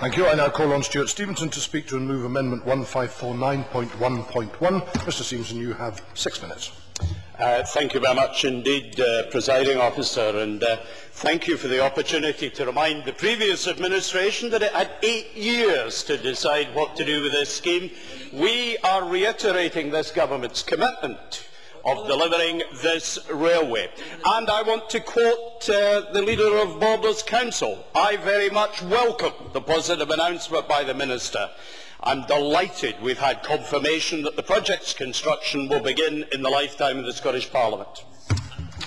Thank you. I now call on Stuart Stevenson to speak to and move Amendment 1549.1.1. Mr Stevenson, you have 6 minutes. Thank you very much indeed, Presiding Officer, and thank you for the opportunity to remind the previous administration that it had 8 years to decide what to do with this scheme. We are reiterating this government's commitment of delivering this railway. And I want to quote the leader of Borders Council. I very much welcome the positive announcement by the Minister. I'm delighted we've had confirmation that the project's construction will begin in the lifetime of the Scottish Parliament.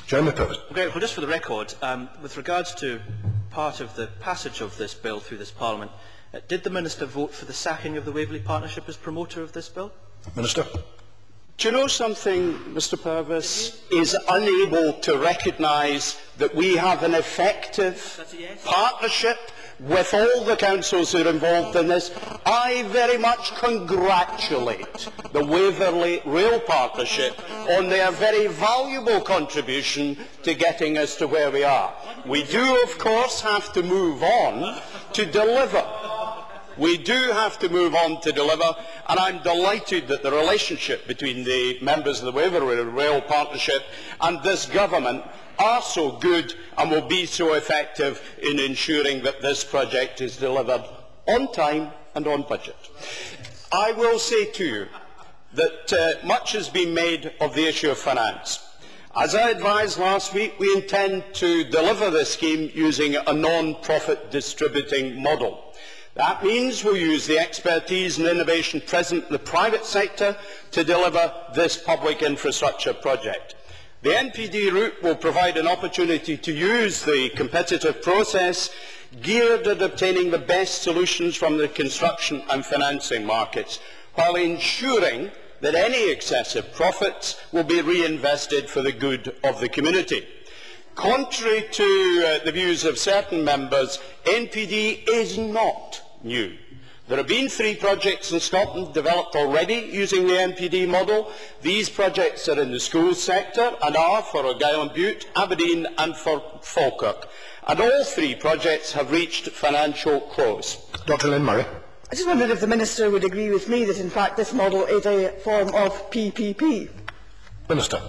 Jeremy Purvis. Well, just for the record, with regards to part of the passage of this bill through this Parliament, did the Minister vote for the sacking of the Waverley Partnership as promoter of this bill? Minister. Do you know something, Mr Purvis is unable to recognise that we have an effective partnership with all the councils who are involved in this? I very much congratulate the Waverley Rail Partnership on their very valuable contribution to getting us to where we are. We do, of course, have to move on to deliver. We do have to move on to deliver, and I'm delighted that the relationship between the members of the Waverley Rail Partnership and this government are so good and will be so effective in ensuring that this project is delivered on time and on budget. I will say to you that much has been made of the issue of finance. As I advised last week, we intend to deliver this scheme using a non-profit distributing model. That means we'll use the expertise and innovation present in the private sector to deliver this public infrastructure project. The NPD route will provide an opportunity to use the competitive process geared at obtaining the best solutions from the construction and financing markets, while ensuring that any excessive profits will be reinvested for the good of the community. Contrary to the views of certain members, NPD is not new. There have been 3 projects in Scotland developed already using the NPD model. These projects are in the schools sector and are for Argyll and Bute, Aberdeen and for Falkirk. And all 3 projects have reached financial close. Dr Lynn Murray. I just wondered if the Minister would agree with me that in fact this model is a form of PPP. Minister.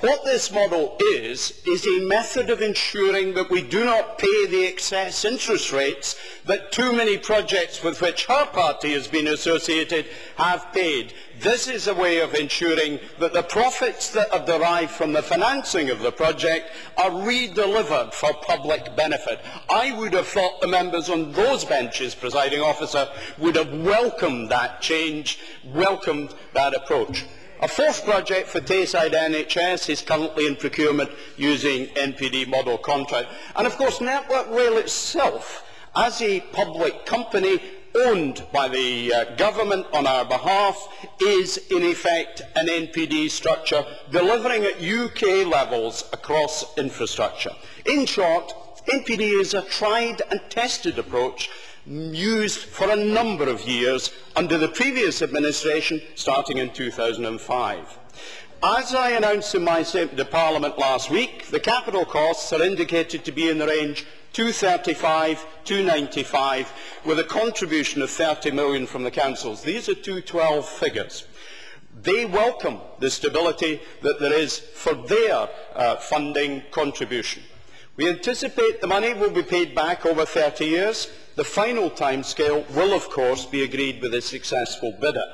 What this model is a method of ensuring that we do not pay the excess interest rates that too many projects with which her party has been associated have paid. This is a way of ensuring that the profits that are derived from the financing of the project are re-delivered for public benefit. I would have thought the members on those benches, Presiding Officer, would have welcomed that change, welcomed that approach. A 4th project for Tayside NHS is currently in procurement using NPD model contract. And of course, Network Rail itself, as a public company owned by the government on our behalf, is in effect an NPD structure delivering at UK levels across infrastructure. In short, NPD is a tried and tested approach used for a number of years under the previous administration, starting in 2005. As I announced in my statement to Parliament last week, the capital costs are indicated to be in the range 235, 295, with a contribution of 30 million from the councils. These are 212 figures. They welcome the stability that there is for their funding contribution. We anticipate the money will be paid back over 30 years. The final timescale will, of course, be agreed with a successful bidder.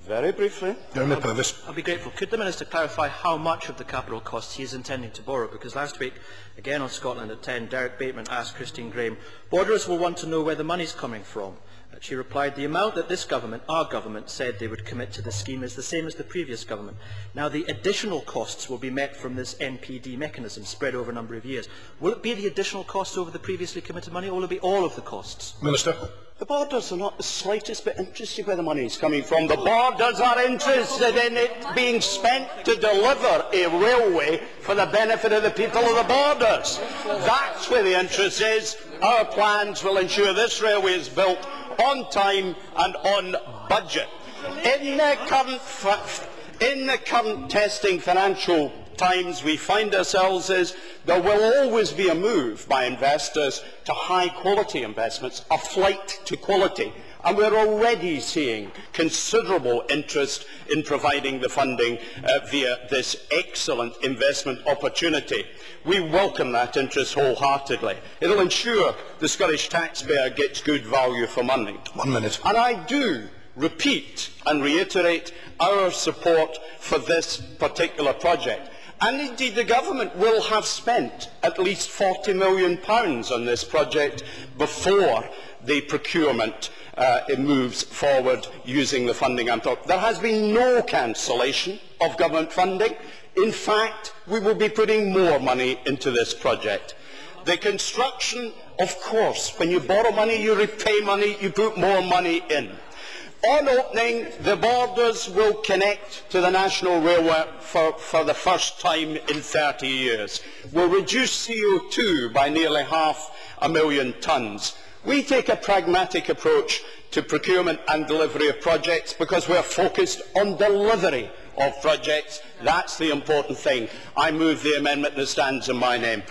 Very briefly. I'll be grateful. Could the Minister clarify how much of the capital costs he is intending to borrow? Because last week, again on Scotland at 10, Derek Bateman asked Christine Graham, "Borderers will want to know where the money is coming from." She replied, "The amount that this government, our government, said they would commit to the scheme is the same as the previous government. Now, the additional costs will be met from this NPD mechanism spread over a number of years. Will it be the additional costs over the previously committed money, or will it be all of the costs?" Minister. The Borders are not the slightest bit interested where the money is coming from. The Borders are interested in it being spent to deliver a railway for the benefit of the people of the Borders. That's where the interest is. Our plans will ensure this railway is built on time and on budget. In the current testing financial times we find ourselves is there will always be a move by investors to high-quality investments, a flight to quality. And we're already seeing considerable interest in providing the funding via this excellent investment opportunity. We welcome that interest wholeheartedly. It will ensure the Scottish taxpayer gets good value for money. 1 minute. And I do repeat and reiterate our support for this particular project. And indeed the government will have spent at least £40 million on this project before the procurement it moves forward using the funding I'm talking. There has been no cancellation of government funding. In fact, we will be putting more money into this project. The construction, of course, when you borrow money, you repay money, you put more money in. On opening, the borders will connect to the National Railway for the first time in 30 years. We'll reduce CO2 by nearly 500,000 tonnes. We take a pragmatic approach to procurement and delivery of projects because we are focused on delivery of projects. That's the important thing. I move the amendment that stands in my name.